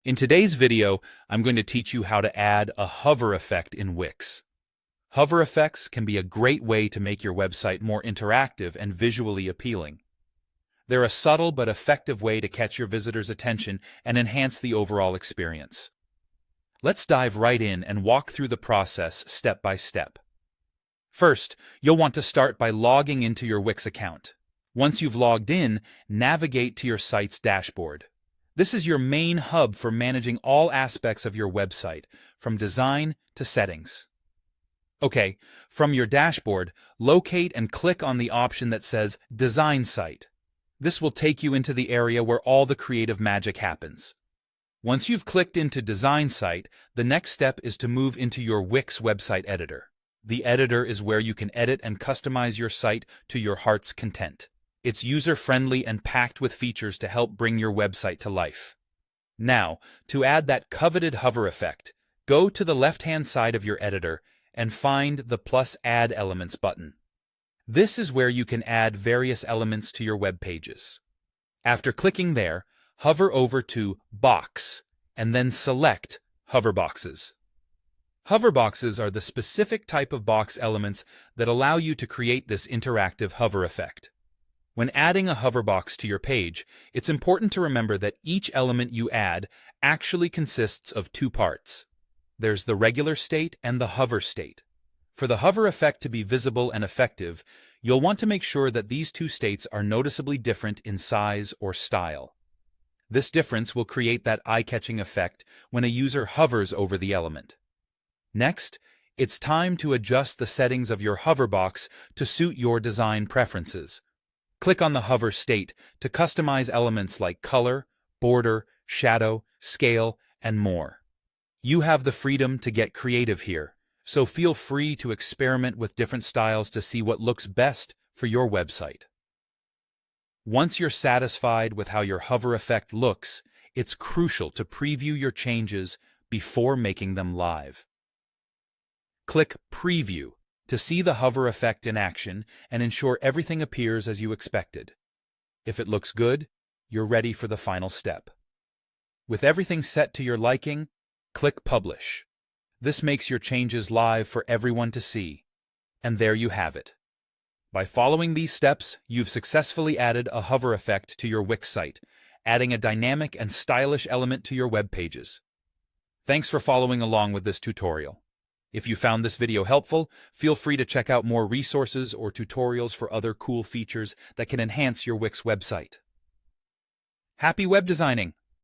In today's video, I'm going to teach you how to add a hover effect in Wix. Hover effects can be a great way to make your website more interactive and visually appealing. They're a subtle but effective way to catch your visitors' attention and enhance the overall experience. Let's dive right in and walk through the process step by step. First, you'll want to start by logging into your Wix account. Once you've logged in, navigate to your site's dashboard. This is your main hub for managing all aspects of your website, from design to settings. Okay, from your dashboard, locate and click on the option that says Design Site. This will take you into the area where all the creative magic happens. Once you've clicked into Design Site, the next step is to move into your Wix website editor. The editor is where you can edit and customize your site to your heart's content. It's user-friendly and packed with features to help bring your website to life. Now, to add that coveted hover effect, go to the left-hand side of your editor and find the plus Add Elements button. This is where you can add various elements to your web pages. After clicking there, hover over to Box and then select Hoverboxes. Hoverboxes are the specific type of box elements that allow you to create this interactive hover effect. When adding a hoverbox to your page, it's important to remember that each element you add actually consists of two parts. There's the regular state and the hover state. For the hover effect to be visible and effective, you'll want to make sure that these two states are noticeably different in size or style. This difference will create that eye-catching effect when a user hovers over the element. Next, it's time to adjust the settings of your hoverbox to suit your design preferences. Click on the hover state to customize elements like color, border, shadow, scale, and more. You have the freedom to get creative here, so feel free to experiment with different styles to see what looks best for your website. Once you're satisfied with how your hover effect looks, it's crucial to preview your changes before making them live. Click Preview to see the hover effect in action and ensure everything appears as you expected. If it looks good, you're ready for the final step. With everything set to your liking, click Publish. This makes your changes live for everyone to see. And there you have it. By following these steps, you've successfully added a hover effect to your Wix site, adding a dynamic and stylish element to your web pages. Thanks for following along with this tutorial. If you found this video helpful, feel free to check out more resources or tutorials for other cool features that can enhance your Wix website. Happy web designing!